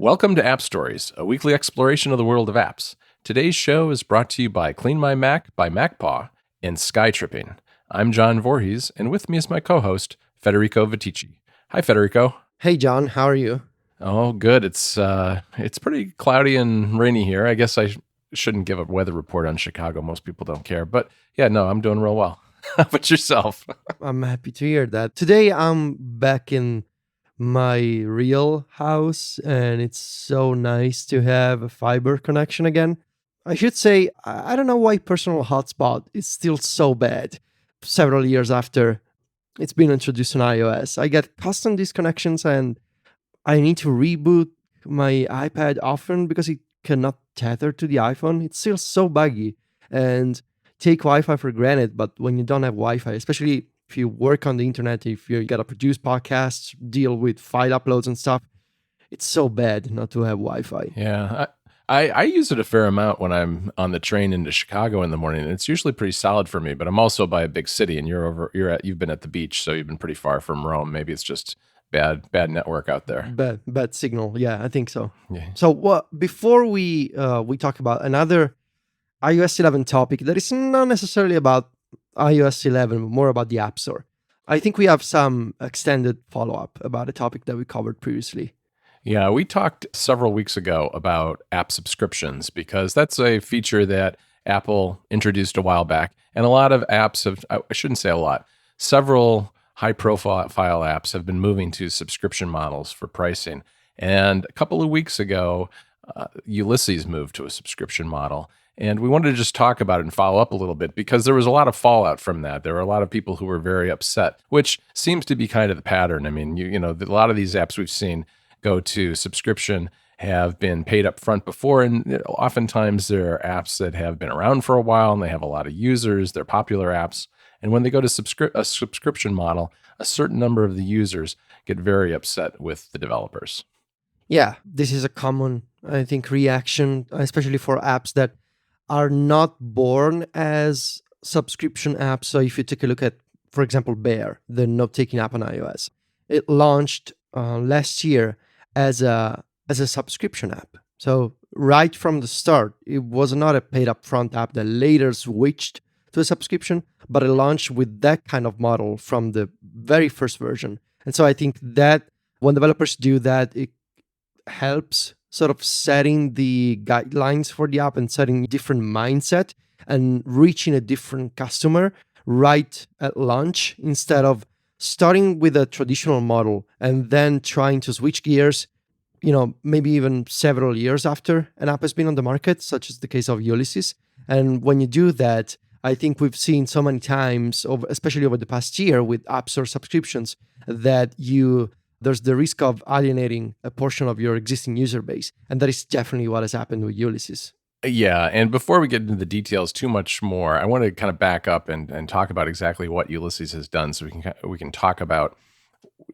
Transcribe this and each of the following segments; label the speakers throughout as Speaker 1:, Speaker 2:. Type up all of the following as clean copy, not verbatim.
Speaker 1: Welcome to App Stories, a weekly exploration of the world of apps. Today's show is brought to you by Clean My Mac by MacPaw and Skytripping. I'm John Voorhees, and with me is my co-host, Federico Viticci. Hi, Federico.
Speaker 2: Hey, John. How are you?
Speaker 1: Oh, good. It's pretty cloudy and rainy here. I guess I shouldn't give a weather report on Chicago. Most people don't care. But yeah, no, I'm doing real well. How about yourself?
Speaker 2: I'm happy to hear that. Today, I'm back in my real house, and it's so nice to have a fiber connection again. I should say, I don't know why personal hotspot is still so bad several years after it's been introduced on iOS. I get constant disconnections, and I need to reboot my iPad often because it cannot tether to the iPhone. It's still so buggy, and take Wi-Fi for granted. But when you don't have Wi-Fi, especially if you work on the internet, if you gotta produce podcasts, deal with file uploads and stuff, it's so bad not to have Wi-Fi.
Speaker 1: Yeah, I use it a fair amount when I'm on the train into Chicago in the morning, and it's usually pretty solid for me. But I'm also by a big city, and you've been at the beach, so you've been pretty far from Rome. Maybe it's just bad network out there.
Speaker 2: Bad signal. Yeah, I think so.
Speaker 1: Yeah.
Speaker 2: So before we talk about another iOS 11 topic that is not necessarily about iOS 11, but more about the App Store, I think we have some extended follow-up about a topic that we covered previously.
Speaker 1: Yeah, we talked several weeks ago about app subscriptions because that's a feature that Apple introduced a while back. And a lot of apps I shouldn't say a lot, several high-profile apps have been moving to subscription models for pricing. And a couple of weeks ago, Ulysses moved to a subscription model. And we wanted to just talk about it and follow up a little bit because there was a lot of fallout from that. There were a lot of people who were very upset, which seems to be kind of the pattern. I mean, you know, a lot of these apps we've seen go to subscription have been paid up front before, and oftentimes there are apps that have been around for a while and they have a lot of users. They're popular apps. And when they go to a subscription model, a certain number of the users get very upset with the developers.
Speaker 2: Yeah, this is a common, I think, reaction, especially for apps that are not born as subscription apps. So if you take a look at, for example, Bear, the note-taking app on iOS, it launched last year as a subscription app. So right from the start, it was not a paid upfront app that later switched to a subscription, but it launched with that kind of model from the very first version. And so I think that when developers do that, it helps sort of setting the guidelines for the app and setting a different mindset and reaching a different customer right at launch instead of starting with a traditional model and then trying to switch gears, maybe even several years after an app has been on the market, such as the case of Ulysses. And when you do that, I think we've seen so many times, especially over the past year with App Store subscriptions, that there's the risk of alienating a portion of your existing user base. And that is definitely what has happened with Ulysses.
Speaker 1: Yeah, and before we get into the details too much more, I want to kind of back up and talk about exactly what Ulysses has done so we can talk about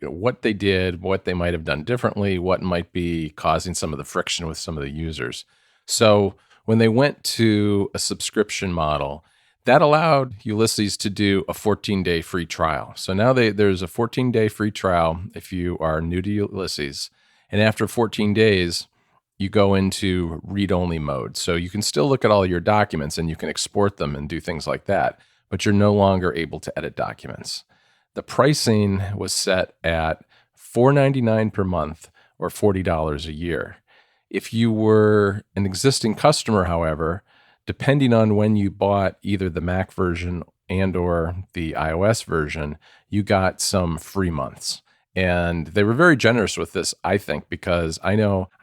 Speaker 1: what they did, what they might have done differently, what might be causing some of the friction with some of the users. So when they went to a subscription model, that allowed Ulysses to do a 14-day free trial. So now there's a 14-day free trial if you are new to Ulysses. And after 14 days, you go into read-only mode. So you can still look at all your documents and you can export them and do things like that, but you're no longer able to edit documents. The pricing was set at $4.99 per month or $40 a year. If you were an existing customer, however, depending on when you bought either the Mac version and or the iOS version, you got some free months. And they were very generous with this, I think, because I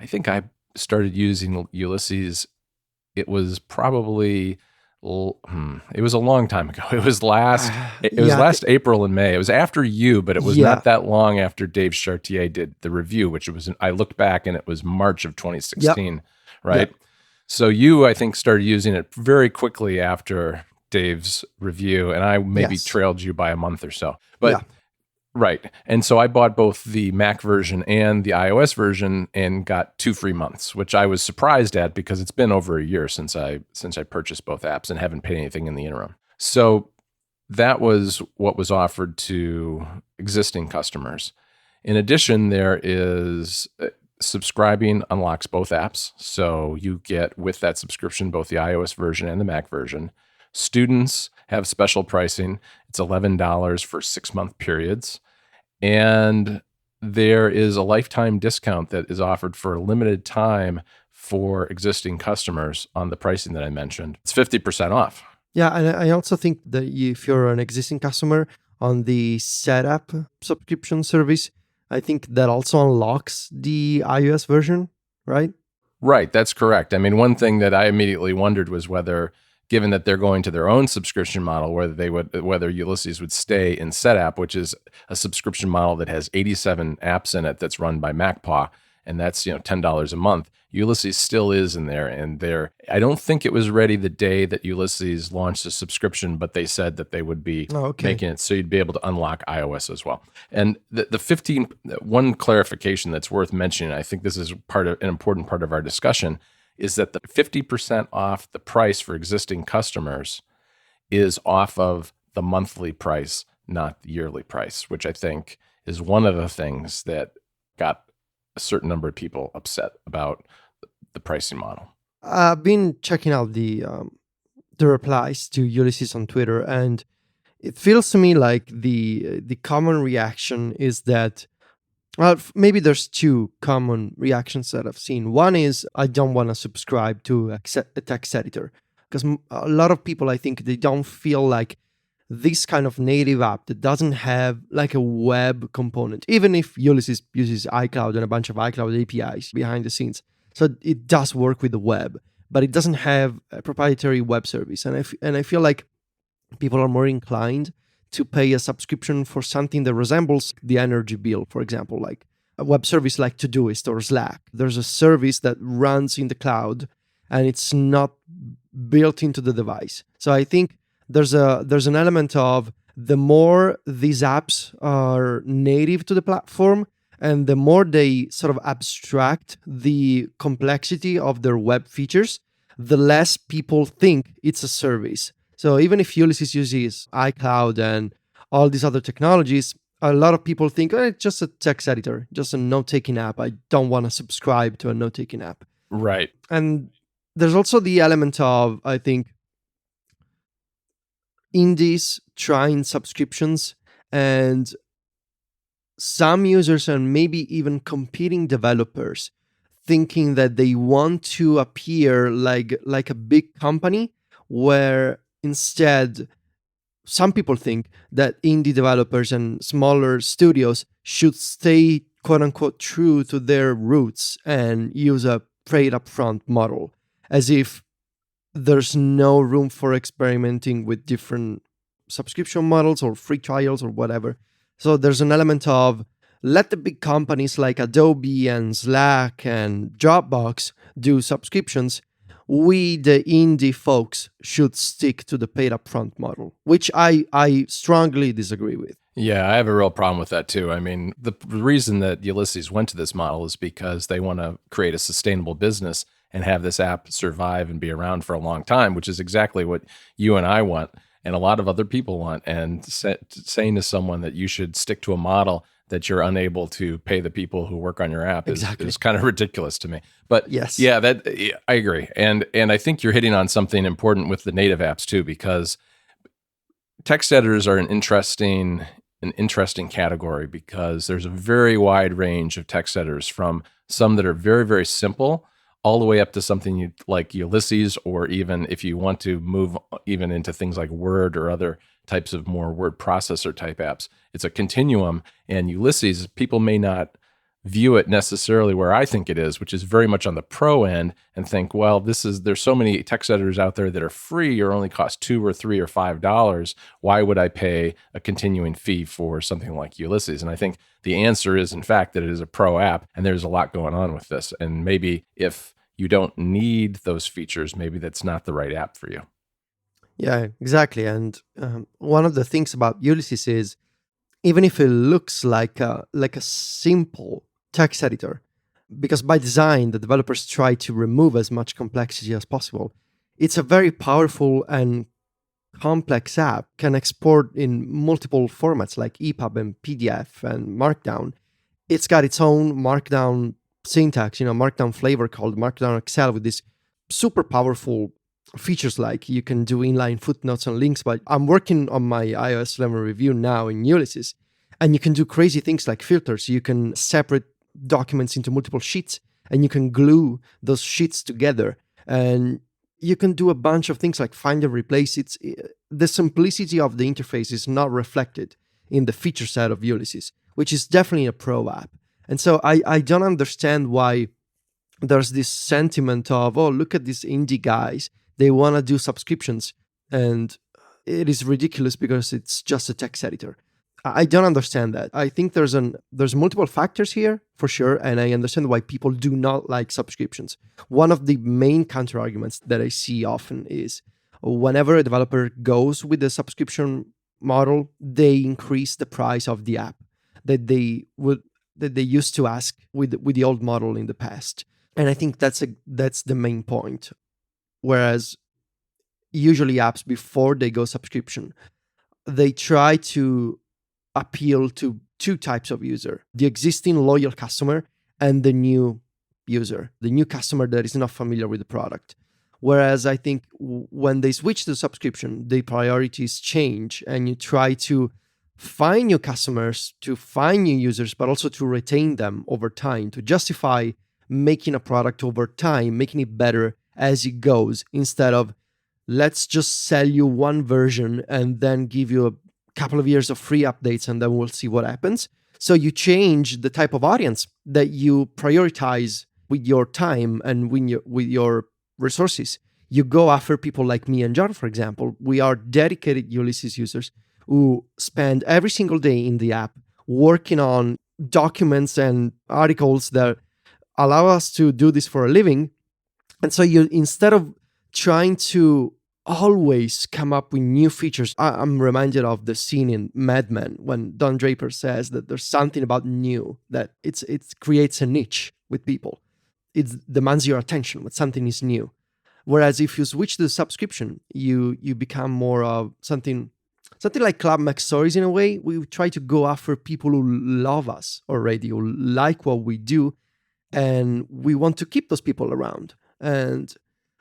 Speaker 1: think I started using Ulysses. It was probably, it was a long time ago. It was last April and May. It was after you, but it was not that long after Dave Chartier did the review, which I looked back and it was March of 2016, right? Yep. So you, I think, started using it very quickly after Dave's review, and I maybe trailed you by a month or so. But right. And so I bought both the Mac version and the iOS version and got 2 free months, which I was surprised at because it's been over a year since I purchased both apps and haven't paid anything in the interim. So that was what was offered to existing customers. In addition, there is subscribing unlocks both apps. So you get with that subscription both the iOS version and the Mac version. Students have special pricing. It's $11 for 6-month periods. And there is a lifetime discount that is offered for a limited time for existing customers on the pricing that I mentioned. It's 50% off.
Speaker 2: Yeah, and I also think that if you're an existing customer on the setup subscription service, I think that also unlocks the iOS version, right?
Speaker 1: Right, that's correct. I mean, one thing that I immediately wondered was whether, given that they're going to their own subscription model, whether Ulysses would stay in SetApp, which is a subscription model that has 87 apps in it that's run by MacPaw, and that's $10 a month. Ulysses still is in there, and I don't think it was ready the day that Ulysses launched a subscription, but they said that they would be making it so you'd be able to unlock iOS as well. And one clarification that's worth mentioning, I think this is an important part of our discussion, is that the 50% off the price for existing customers is off of the monthly price, not the yearly price, which I think is one of the things that got a certain number of people upset about the pricing model.
Speaker 2: I've been checking out the replies to Ulysses on Twitter, and it feels to me like the common reaction is that, well, maybe there's two common reactions that I've seen. One is, I don't want to subscribe to a text editor, because a lot of people, I think, they don't feel like this kind of native app that doesn't have like a web component, even if Ulysses uses iCloud and a bunch of iCloud APIs behind the scenes. So it does work with the web, but it doesn't have a proprietary web service. And I feel like people are more inclined to pay a subscription for something that resembles the energy bill, for example, like a web service like Todoist or Slack. There's a service that runs in the cloud and it's not built into the device. So I think there's an element of the more these apps are native to the platform and the more they sort of abstract the complexity of their web features, the less people think it's a service. So even if Ulysses uses iCloud and all these other technologies, a lot of people think, it's just a text editor, just a note-taking app. I don't want to subscribe to a note-taking app.
Speaker 1: Right.
Speaker 2: And there's also the element of, I think, indies trying subscriptions and some users and maybe even competing developers thinking that they want to appear like a big company, where instead some people think that indie developers and smaller studios should stay quote unquote true to their roots and use a paid upfront model, as if there's no room for experimenting with different subscription models or free trials or whatever. So there's an element of, let the big companies like Adobe and Slack and Dropbox do subscriptions. We, the indie folks, should stick to the paid upfront model, which I strongly disagree with.
Speaker 1: Yeah, I have a real problem with that too. I mean, the reason that Ulysses went to this model is because they want to create a sustainable business and have this app survive and be around for a long time, which is exactly what you and I want and a lot of other people want. And saying to someone that you should stick to a model that you're unable to pay the people who work on your app is kind of ridiculous to me. But
Speaker 2: yes,
Speaker 1: yeah, I agree. And I think you're hitting on something important with the native apps too, because text editors are an interesting category, because there's a very wide range of text editors, from some that are very, very simple all the way up to something like Ulysses, or even if you want to move even into things like Word or other types of more word processor type apps. It's a continuum, and Ulysses, people may not view it necessarily where I think it is, which is very much on the pro end, and think, well, there's so many text editors out there that are free or only cost $2 or $3 or $5. Why would I pay a continuing fee for something like Ulysses? And I think the answer is, in fact, that it is a pro app, and there's a lot going on with this. And maybe if you don't need those features, maybe that's not the right app for you.
Speaker 2: Yeah, exactly. And one of the things about Ulysses is, even if it looks like a simple text editor, because by design the developers try to remove as much complexity as possible, it's a very powerful and complex app. Can export in multiple formats like EPUB and PDF and Markdown. It's got its own Markdown syntax, markdown flavor called Markdown Excel with this super powerful features like you can do inline footnotes and links. But I'm working on my iOS 11 review now in Ulysses, and you can do crazy things like filters. You can separate documents into multiple sheets, and you can glue those sheets together, and you can do a bunch of things like find and replace. The simplicity of the interface is not reflected in the feature set of Ulysses, which is definitely a pro app. And so I don't understand why there's this sentiment of, oh, look at these indie guys. They want to do subscriptions. And it is ridiculous because it's just a text editor. I don't understand that. I think there's multiple factors here for sure, and I understand why people do not like subscriptions. One of the main counter arguments that I see often is whenever a developer goes with the subscription model, they increase the price of the app that they used to ask with the old model in the past. And I think that's the main point. Whereas usually apps before they go subscription, they try to appeal to two types of user: the existing loyal customer and the new user, the new customer that is not familiar with the product. Whereas I think when they switch to subscription, the priorities change, and you try to find new customers, to find new users, but also to retain them over time, to justify making a product over time, making it better as it goes, instead of let's just sell you one version and then give you a couple of years of free updates and then we'll see what happens. So you change the type of audience that you prioritize with your time and with your resources. You go after people like me and John, for example. We are dedicated Ulysses users who spend every single day in the app working on documents and articles that allow us to do this for a living. And so you, instead of trying to always come up with new features, I'm reminded of the scene in Mad Men when Don Draper says that there's something about new, that it creates a niche with people. It demands your attention when something is new. Whereas if you switch to the subscription, you become more of something like Club McStories in a way. We try to go after people who love us already, who like what we do, and we want to keep those people around. And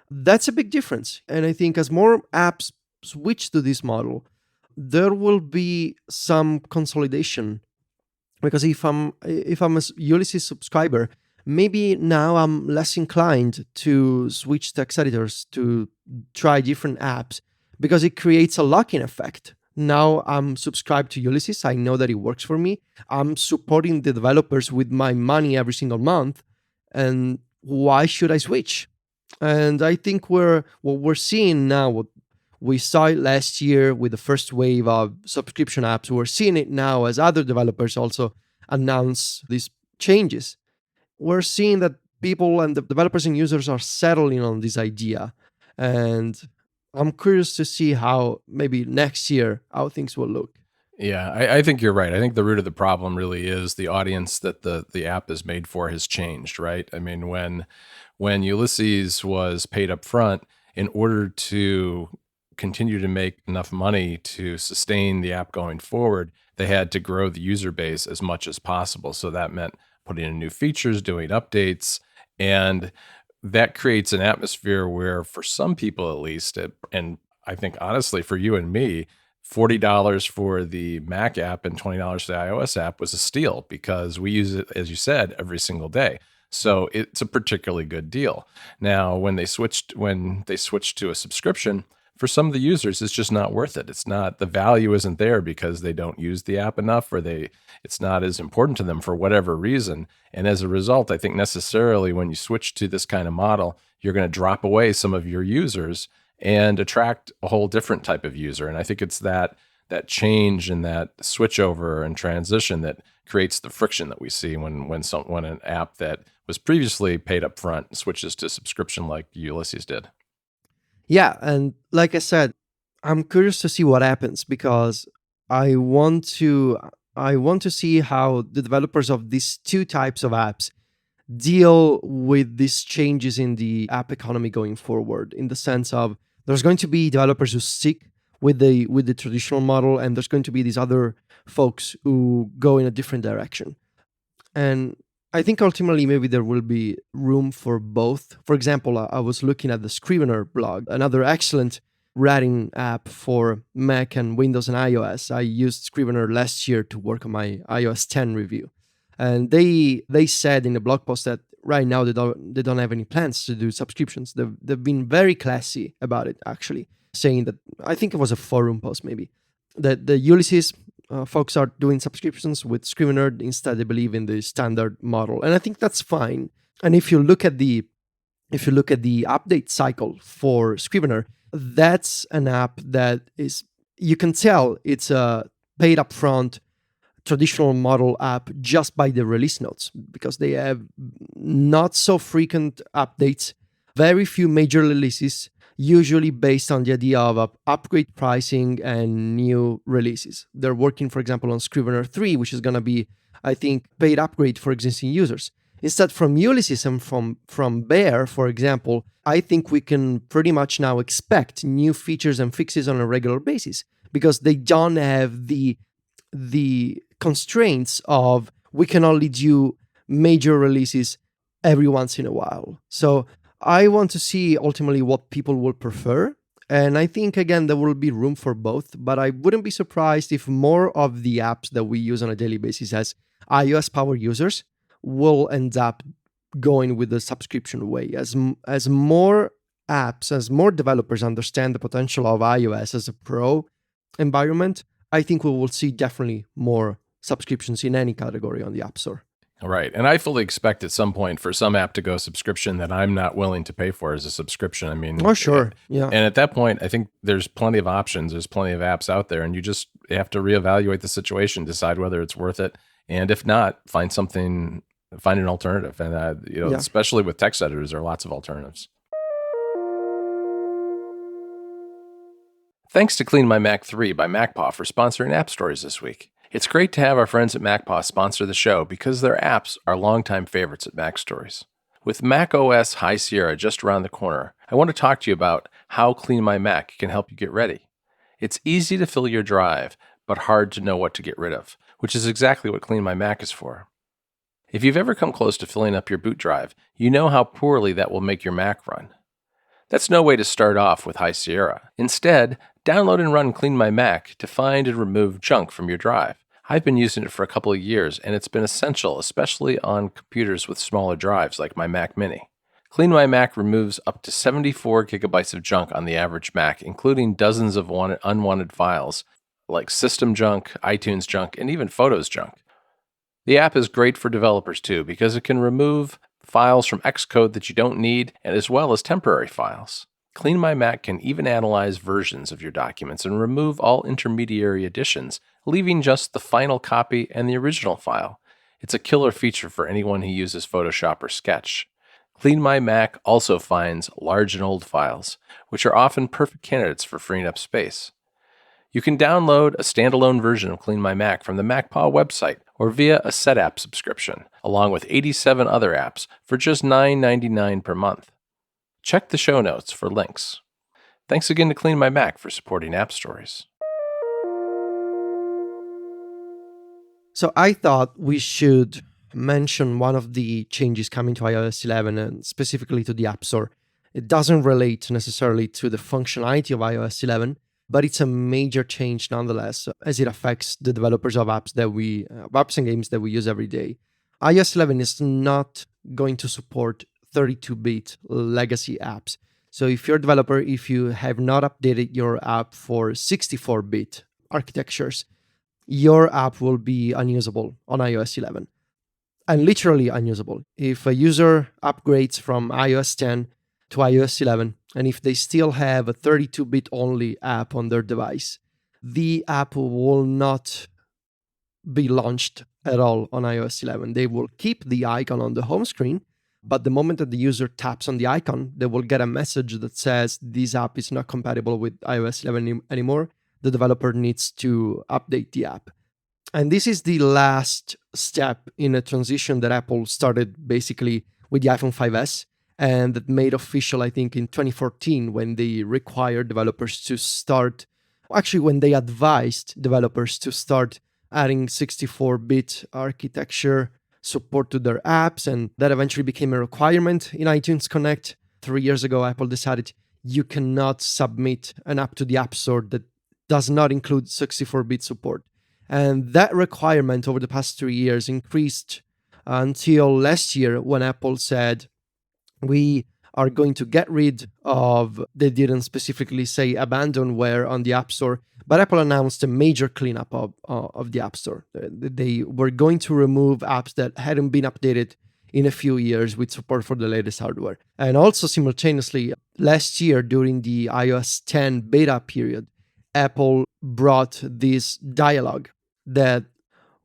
Speaker 2: that's a big difference. And I think as more apps switch to this model, there will be some consolidation. Because if I'm a Ulysses subscriber, maybe now I'm less inclined to switch text editors, to try different apps, because it creates a lock-in effect. Now I'm subscribed to Ulysses. I know that it works for me. I'm supporting the developers with my money every single month. And why should I switch? And I think what we're seeing now, what we saw it last year with the first wave of subscription apps, we're seeing it now as other developers also announce these changes. We're seeing that people and the developers and users are settling on this idea. And I'm curious to see how maybe next year how things will look.
Speaker 1: Yeah, I think you're right. I think the root of the problem really is the audience that the app is made for has changed, right? I mean, when Ulysses was paid up front, in order to continue to make enough money to sustain the app going forward, they had to grow the user base as much as possible. So that meant putting in new features, doing updates, and that creates an atmosphere where, for some people at least, and I think honestly for you and me, $40 for the Mac app and $20 for the iOS app was a steal because we use it, as you said, every single day. So it's a particularly good deal. Now, when they switched to a subscription, for some of the users, it's just not worth it. It's not, the value isn't there because they don't use the app enough, or it's not as important to them for whatever reason. And as a result, I think necessarily when you switch to this kind of model, you're going to drop away some of your users and attract a whole different type of user. And I think it's that change and that switchover and transition that creates the friction that we see when an app that was previously paid up front switches to subscription like Ulysses did.
Speaker 2: Yeah, and like I said, I'm curious to see what happens because I want to see how the developers of these two types of apps deal with these changes in the app economy going forward, in the sense of there's going to be developers who stick with the traditional model, and there's going to be these other folks who go in a different direction. And I think ultimately maybe there will be room for both. For example, I was looking at the Scrivener blog, another excellent writing app for Mac and Windows and iOS. I used Scrivener last year to work on my iOS 10 review. And they said in the blog post that right now they don't have any plans to do subscriptions. They've been very classy about it, actually, saying that, I think it was a forum post maybe, that the Ulysses folks are doing subscriptions. With Scrivener, instead they believe in the standard model, and I think that's fine. And if you look at the update cycle for Scrivener, that's an app that is, you can tell it's a paid upfront traditional model app just by the release notes, because they have not so frequent updates, very few major releases, usually based on the idea of upgrade pricing and new releases. They're working, for example, on Scrivener 3, which is going to be, I think, paid upgrade for existing users. Instead, from Ulysses and from Bear, for example, I think we can pretty much now expect new features and fixes on a regular basis, because they don't have the constraints of we can only do major releases every once in a while. So I want to see ultimately what people will prefer. And I think, again, there will be room for both, but I wouldn't be surprised if more of the apps that we use on a daily basis as iOS power users will end up going with the subscription way. As more apps, as more developers understand the potential of iOS as a pro environment, I think we will see definitely more subscriptions in any category on the App Store.
Speaker 1: Right. And I fully expect at some point for some app to go subscription that I'm not willing to pay for as a subscription. I mean,
Speaker 2: oh, sure. Yeah.
Speaker 1: And at that point, I think there's plenty of options. There's plenty of apps out there, and you just have to reevaluate the situation, decide whether it's worth it. And if not, find an alternative. And, especially with text editors, there are lots of alternatives. Thanks to Clean My Mac 3 by MacPaw for sponsoring App Stories this week. It's great to have our friends at MacPaw sponsor the show because their apps are longtime favorites at Mac Stories. With Mac OS High Sierra just around the corner, I want to talk to you about how Clean My Mac can help you get ready. It's easy to fill your drive, but hard to know what to get rid of, which is exactly what Clean My Mac is for. If you've ever come close to filling up your boot drive, you know how poorly that will make your Mac run. That's no way to start off with High Sierra. Instead, download and run Clean My Mac to find and remove junk from your drive. I've been using it for a couple of years, and it's been essential, especially on computers with smaller drives like my Mac Mini. Clean My Mac removes up to 74 gigabytes of junk on the average Mac, including dozens of unwanted files like system junk, iTunes junk, and even Photos junk. The app is great for developers too, because it can remove files from Xcode that you don't need, and as well as temporary files. Clean My Mac can even analyze versions of your documents and remove all intermediary additions, leaving just the final copy and the original file. It's a killer feature for anyone who uses Photoshop or Sketch. Clean My Mac also finds large and old files, which are often perfect candidates for freeing up space. You can download a standalone version of Clean My Mac from the MacPaw website or via a SetApp subscription, along with 87 other apps for just $9.99 per month. Check the show notes for links. Thanks again to Clean My Mac for supporting App Stories.
Speaker 2: So I thought we should mention one of the changes coming to iOS 11 and specifically to the App Store. It doesn't relate necessarily to the functionality of iOS 11, but it's a major change nonetheless, as it affects the developers of apps and games that we use every day. iOS 11 is not going to support 32-bit legacy apps. So if you're a developer, if you have not updated your app for 64-bit architectures, your app will be unusable on iOS 11. And literally unusable. If a user upgrades from iOS 10 to iOS 11, and if they still have a 32-bit only app on their device, the app will not be launched at all on iOS 11. They will keep the icon on the home screen, but the moment that the user taps on the icon, they will get a message that says this app is not compatible with iOS 11 anymore. The developer needs to update the app. And this is the last step in a transition that Apple started basically with the iPhone 5S, and that made official, I think, in 2014 when they required developers to start, actually when they advised developers to start adding 64-bit architecture support to their apps, and that eventually became a requirement in iTunes Connect. 3 years ago, Apple decided you cannot submit an app to the App Store that does not include 64-bit support. And that requirement over the past 3 years increased until last year when Apple said, we are going to get rid of, they didn't specifically say abandonware on the App Store, but Apple announced a major cleanup of the App Store. They were going to remove apps that hadn't been updated in a few years with support for the latest hardware. And also simultaneously, last year during the iOS 10 beta period, Apple brought this dialogue that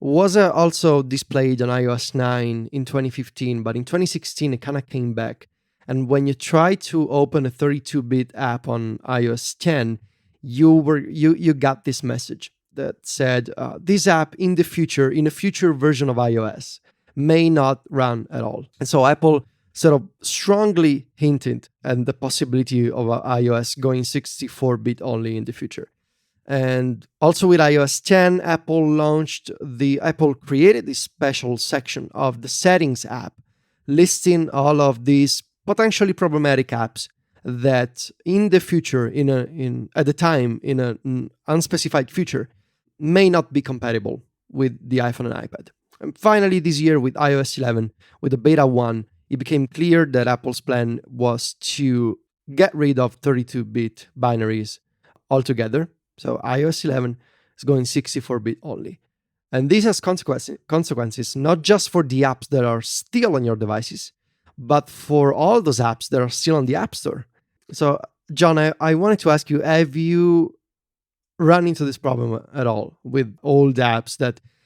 Speaker 2: was also displayed on iOS 9 in 2015, but in 2016 it kind of came back. And when you try to open a 32-bit app on iOS 10, you got this message that said, this app in a future version of iOS may not run at all. And so Apple sort of strongly hinted at the possibility of iOS going 64-bit only in the future. And also with iOS 10, Apple created this special section of the Settings app, listing all of these potentially problematic apps that in the future, in an unspecified future, may not be compatible with the iPhone and iPad. And finally, this year with iOS 11, with the beta 1, it became clear that Apple's plan was to get rid of 32-bit binaries altogether. So iOS 11 is going 64-bit only. And this has consequences not just for the apps that are still on your devices, but for all those apps that are still on the App Store. So, John, I wanted to ask you, have you run into this problem at all with old apps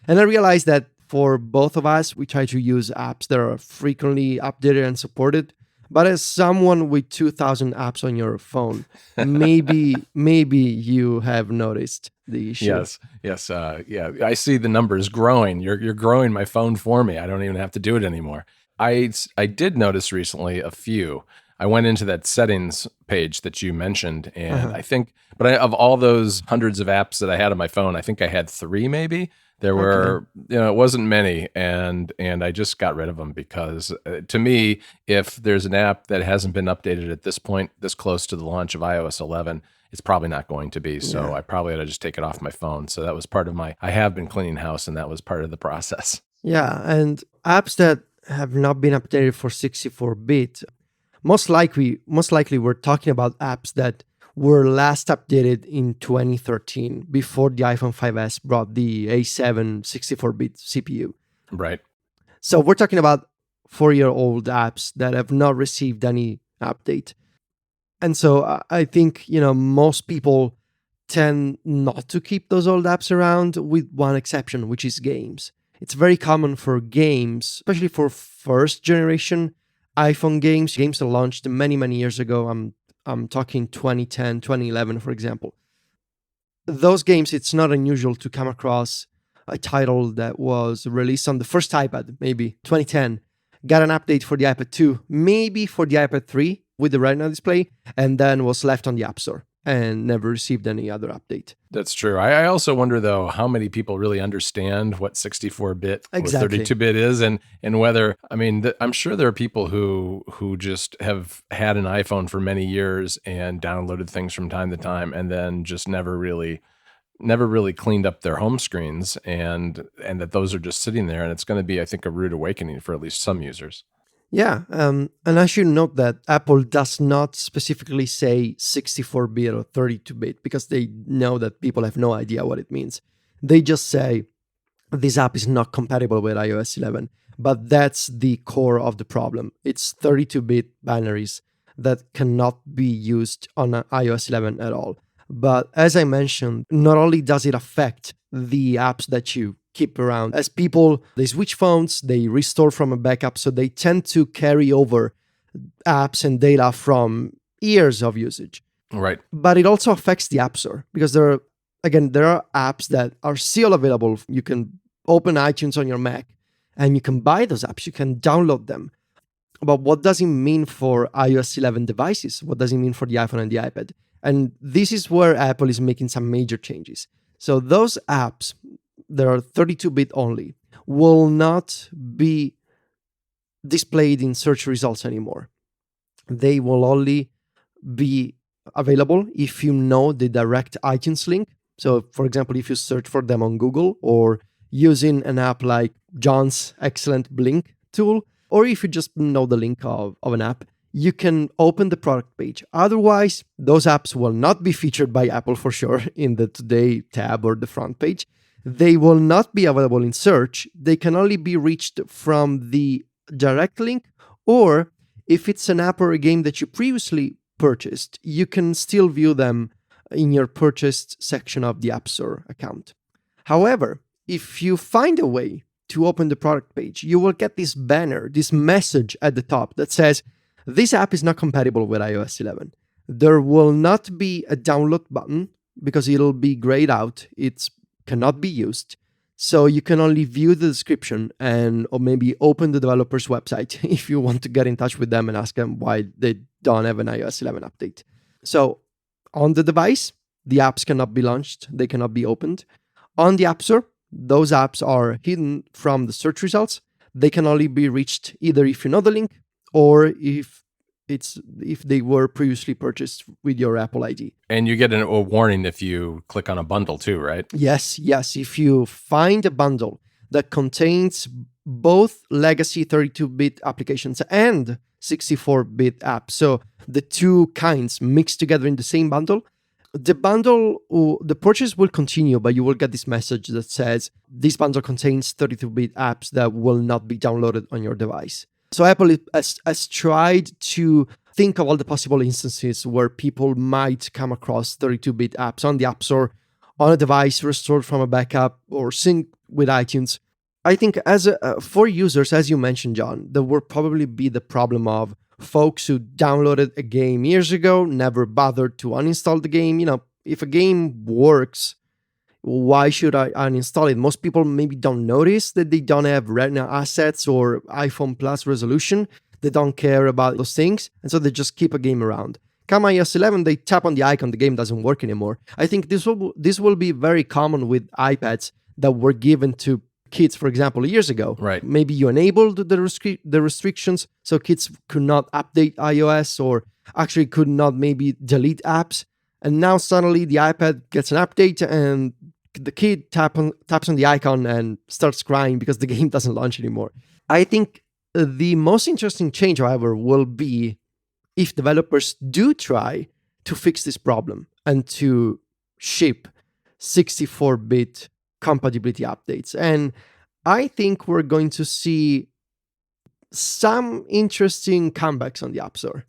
Speaker 2: and I realized that for both of us, we try to use apps that are frequently updated and supported. But as someone with 2,000 apps on your phone, maybe you have noticed the issue.
Speaker 1: Yes. Yeah, I see the numbers growing. You're growing my phone for me. I don't even have to do it anymore. I did notice recently a few. I went into that settings page that you mentioned, and I think, of all those hundreds of apps that I had on my phone, I think I had 3 maybe. There were, it wasn't many, and I just got rid of them because to me, if there's an app that hasn't been updated at this point, this close to the launch of iOS 11, it's probably not going to be. So I probably ought to just take it off my phone. So that was part of I have been cleaning house, and that was part of the process.
Speaker 2: Yeah, and apps that have not been updated for 64-bit, most likely we're talking about apps that were last updated in 2013 before the iPhone 5S brought the A7 64-bit CPU.
Speaker 1: Right.
Speaker 2: So we're talking about 4-year-old apps that have not received any update. And so I think, most people tend not to keep those old apps around with one exception, which is games. It's very common for games, especially for first generation iPhone games that launched many, many years ago. I'm talking 2010, 2011, for example. Those games, it's not unusual to come across a title that was released on the first iPad, maybe 2010, got an update for the iPad 2, maybe for the iPad 3 with the Retina display, and then was left on the App Store and never received any other update.
Speaker 1: That's true. I also wonder, though, how many people really understand what 64-bit or 32-bit is, and whether, I'm sure there are people who just have had an iPhone for many years and downloaded things from time to time, and then just never really cleaned up their home screens, and that those are just sitting there, and it's going to be, I think, a rude awakening for at least some users.
Speaker 2: Yeah, and I should note that Apple does not specifically say 64-bit or 32-bit because they know that people have no idea what it means. They just say this app is not compatible with iOS 11, but that's the core of the problem. It's 32-bit binaries that cannot be used on iOS 11 at all. But as I mentioned, not only does it affect the apps that you keep around, as people, they switch phones, they restore from a backup, so they tend to carry over apps and data from years of usage.
Speaker 1: Right.
Speaker 2: But it also affects the App Store because there are apps that are still available. You can open iTunes on your Mac and you can buy those apps, you can download them. But what does it mean for iOS 11 devices? What does it mean for the iPhone and the iPad? And this is where Apple is making some major changes. So those apps that are 32-bit only will not be displayed in search results anymore. They will only be available if you know the direct iTunes link. So, for example, if you search for them on Google or using an app like John's excellent Blink tool, or if you just know the link of an app, you can open the product page. Otherwise, those apps will not be featured by Apple for sure in the Today tab or the front page. They will not be available in search. They can only be reached from the direct link, or if it's an app or a game that you previously purchased, you can still view them in your purchased section of the App Store account. However, if you find a way to open the product page, you will get this banner, this message at the top that says, this app is not compatible with iOS 11. There will not be a download button because it'll be grayed out. It cannot be used. So you can only view the description or maybe open the developer's website if you want to get in touch with them and ask them why they don't have an iOS 11 update. So on the device, the apps cannot be launched. They cannot be opened. On the App Store, those apps are hidden from the search results. They can only be reached either if you know the link or if they were previously purchased with your Apple ID.
Speaker 1: And you get a warning if you click on a bundle too, right?
Speaker 2: Yes. If you find a bundle that contains both legacy 32-bit applications and 64-bit apps, so the two kinds mixed together in the same bundle, the purchase will continue, but you will get this message that says this bundle contains 32-bit apps that will not be downloaded on your device. So Apple has tried to think of all the possible instances where people might come across 32-bit apps on the App Store, on a device restored from a backup or synced with iTunes. I think for users, as you mentioned, John, there will probably be the problem of folks who downloaded a game years ago, never bothered to uninstall the game. If a game works, why should I uninstall it? Most people maybe don't notice that they don't have Retina assets or iPhone Plus resolution. They don't care about those things, and so they just keep a game around. Come iOS 11, they tap on the icon, the game doesn't work anymore. I think this will be very common with iPads that were given to kids, for example, years ago.
Speaker 1: Right.
Speaker 2: Maybe you enabled the restrictions so kids could not update iOS or actually could not maybe delete apps. And now suddenly the iPad gets an update and the kid taps on the icon and starts crying because the game doesn't launch anymore. I think the most interesting change, however, will be if developers do try to fix this problem and to ship 64-bit compatibility updates. And I think we're going to see some interesting comebacks on the App Store.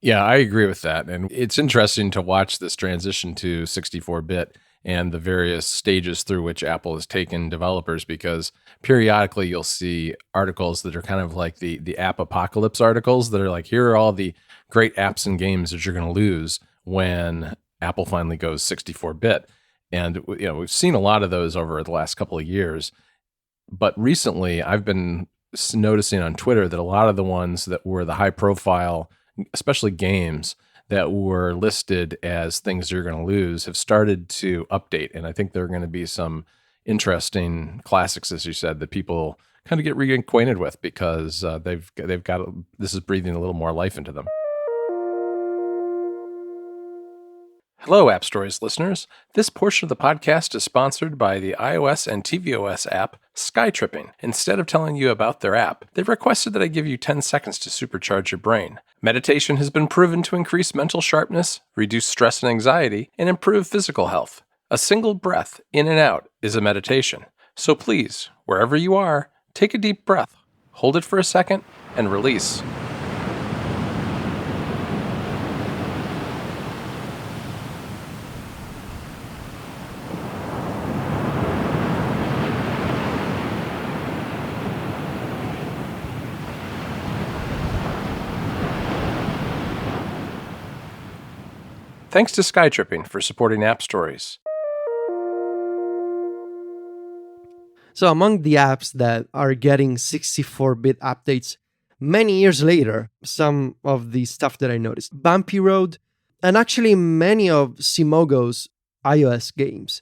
Speaker 1: Yeah, I agree with that. And it's interesting to watch this transition to 64-bit and the various stages through which Apple has taken developers, because periodically you'll see articles that are kind of like the app apocalypse articles that are like, here are all the great apps and games that you're going to lose when Apple finally goes 64-bit. And we've seen a lot of those over the last couple of years. But recently I've been noticing on Twitter that a lot of the ones that were the high profile, especially games that were listed as things you're going to lose, have started to update. And I think there are going to be some interesting classics, as you said, that people kind of get reacquainted with because they've got this is breathing a little more life into them. Hello, App Stories listeners. This portion of the podcast is sponsored by the iOS and tvOS app Skytripping. Instead of telling you about their app, they've requested that I give you 10 seconds to supercharge your brain. Meditation has been proven to increase mental sharpness, reduce stress and anxiety, and improve physical health. A single breath in and out is a meditation. So please, wherever you are, take a deep breath, hold it for a second, and release. Thanks to Skytripping for supporting App Stories.
Speaker 2: So among the apps that are getting 64-bit updates many years later, some of the stuff that I noticed, Bumpy Road, and actually many of Simogo's iOS games.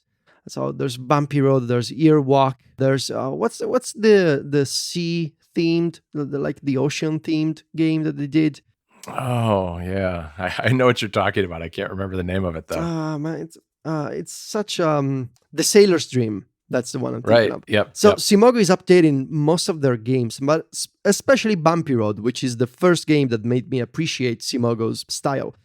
Speaker 2: So there's Bumpy Road, there's Earwalk, there's what's the sea themed, like the ocean themed game that they did.
Speaker 1: Oh, yeah. I know what you're talking about. I can't remember the name of it, though.
Speaker 2: Man, it's such the Sailor's Dream. That's the one I'm thinking
Speaker 1: Right.
Speaker 2: of.
Speaker 1: Yep.
Speaker 2: So
Speaker 1: Yep.
Speaker 2: Simogo is updating most of their games, but especially Bumpy Road, which is the first game that made me appreciate Simogo's style,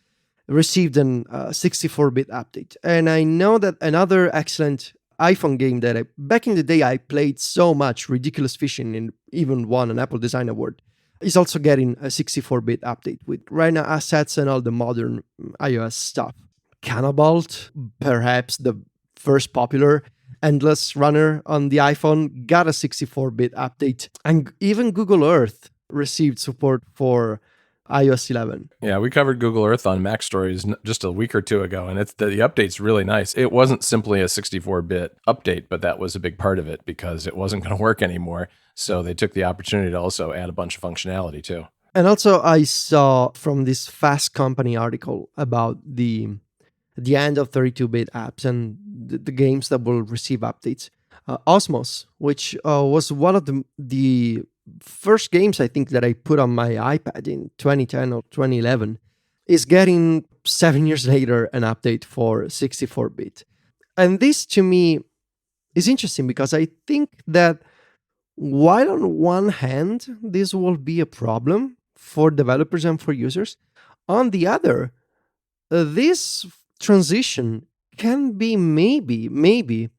Speaker 2: received an 64-bit update. And I know that another excellent iPhone game that back in the day I played so much, Ridiculous Fishing, and even won an Apple Design Award, is also getting a 64-bit update with Retina assets and all the modern iOS stuff. Cannabalt, perhaps the first popular Endless Runner on the iPhone, got a 64-bit update. And even Google Earth received support for iOS 11.
Speaker 1: Yeah, we covered Google Earth on Mac Stories just a week or two ago, and the update's really nice. It wasn't simply a 64-bit update, but that was a big part of it because it wasn't going to work anymore. So they took the opportunity to also add a bunch of functionality too.
Speaker 2: And also, I saw from this Fast Company article about the end of 32-bit apps and the games that will receive updates. Osmos, which was one of the first games I think that I put on my iPad in 2010 or 2011, is getting 7 years later an update for 64-bit. And this to me is interesting because I think that while on one hand this will be a problem for developers and for users, on the other, this transition can be maybe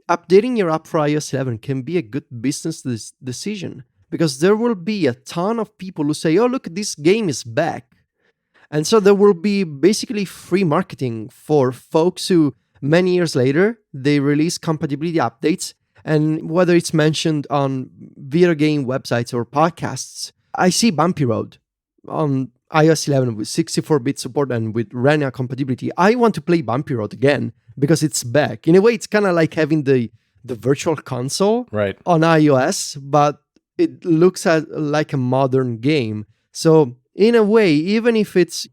Speaker 2: updating your app for iOS 11 can be a good business decision, because there will be a ton of people who say, oh, look, this game is back. And so there will be basically free marketing for folks who many years later, they release compatibility updates. And whether it's mentioned on video game websites or podcasts, I see Bumpy Road on iOS 11 with 64-bit support and with Retina compatibility. I want to play Bumpy Road again because it's back. In a way, it's kind of like having the virtual console
Speaker 1: Right.
Speaker 2: on iOS, but it looks like a modern game. So in a way, even if it's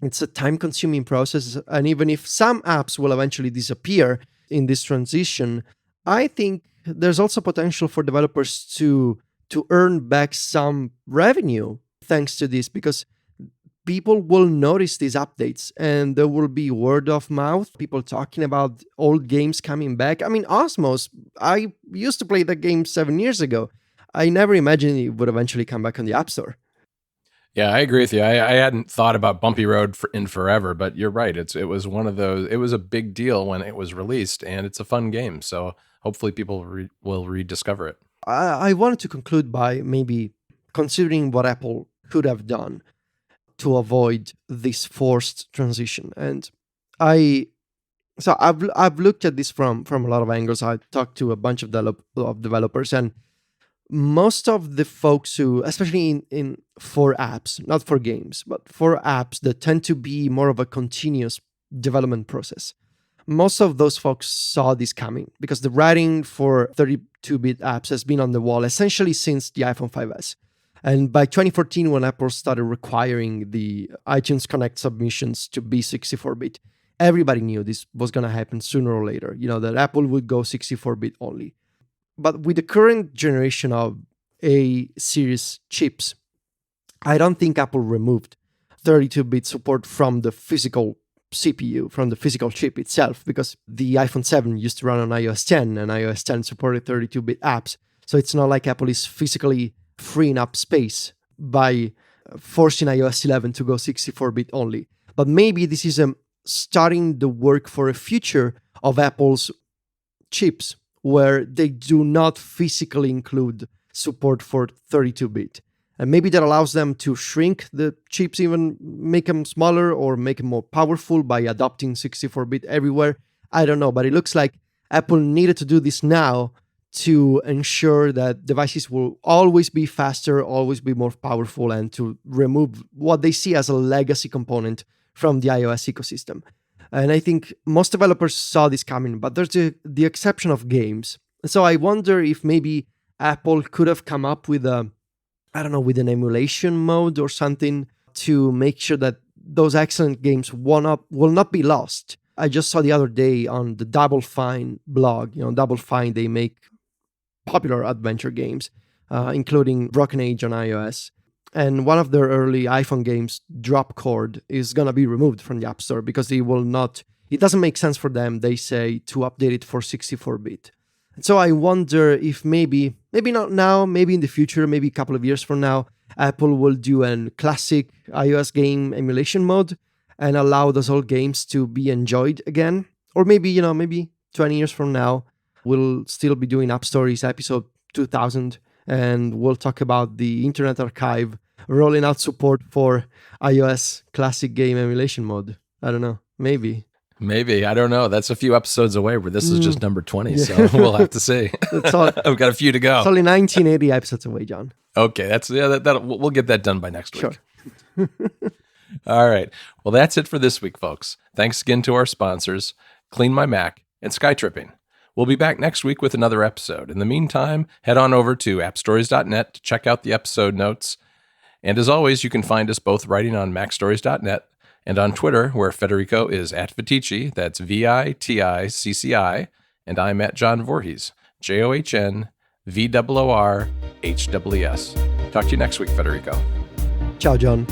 Speaker 2: a time-consuming process, and even if some apps will eventually disappear in this transition, I think there's also potential for developers to earn back some revenue thanks to this, because people will notice these updates and there will be word of mouth, people talking about old games coming back. I mean, Osmos, I used to play that game 7 years ago. I never imagined it would eventually come back on the App Store.
Speaker 1: Yeah, I agree with you. I hadn't thought about Bumpy Road in forever, but you're right. It was one of those. It was a big deal when it was released, and it's a fun game. So hopefully people will rediscover it.
Speaker 2: I wanted to conclude by maybe considering what Apple could have done to avoid this forced transition. And I've looked at this from a lot of angles. I talked to a bunch of developers, and most of the folks who, especially in for apps, not for games, but for apps that tend to be more of a continuous development process, most of those folks saw this coming because the writing for 32-bit apps has been on the wall essentially since the iPhone 5S. And by 2014, when Apple started requiring the iTunes Connect submissions to be 64-bit, everybody knew this was going to happen sooner or later, that Apple would go 64-bit only. But with the current generation of A series chips, I don't think Apple removed 32-bit support from the physical CPU, from the physical chip itself, because the iPhone 7 used to run on iOS 10, and iOS 10 supported 32-bit apps. So it's not like Apple is physically freeing up space by forcing iOS 11 to go 64-bit only. But maybe this is starting the work for a future of Apple's chips where they do not physically include support for 32-bit. And maybe that allows them to shrink the chips, even make them smaller or make them more powerful by adopting 64-bit everywhere. I don't know, but it looks like Apple needed to do this now to ensure that devices will always be faster, always be more powerful, and to remove what they see as a legacy component from the iOS ecosystem. And I think most developers saw this coming, but there's the exception of games. So I wonder if maybe Apple could have come up with with an emulation mode or something to make sure that those excellent games will not be lost I just saw the other day on the Double Fine blog, Double Fine, they make popular adventure games, including Broken Age on iOS. And one of their early iPhone games, Drop Chord, is going to be removed from the App Store because it doesn't make sense for them, they say, to update it for 64-bit. And so I wonder if maybe not now, maybe in the future, maybe a couple of years from now, Apple will do a classic iOS game emulation mode and allow those old games to be enjoyed again. Or maybe 20 years from now, we'll still be doing App Stories episode 2000, and we'll talk about the Internet Archive rolling out support for iOS classic game emulation mode. I don't know. Maybe.
Speaker 1: I don't know. That's a few episodes away, but this is just number 20, so we'll have to see.
Speaker 2: That's all.
Speaker 1: I've got a few to go.
Speaker 2: It's only 1980 episodes away, John.
Speaker 1: Okay, we'll get that done by next week.
Speaker 2: Sure.
Speaker 1: All right. Well, that's it for this week, folks. Thanks again to our sponsors, Clean My Mac and Skytripping. We'll be back next week with another episode. In the meantime, head on over to appstories.net to check out the episode notes. And as always, you can find us both writing on macstories.net and on Twitter, where Federico is at Viticci, that's VITICCI, and I'm at John Voorhees, JOHNVOORHWS. Talk to you next week, Federico.
Speaker 2: Ciao, John.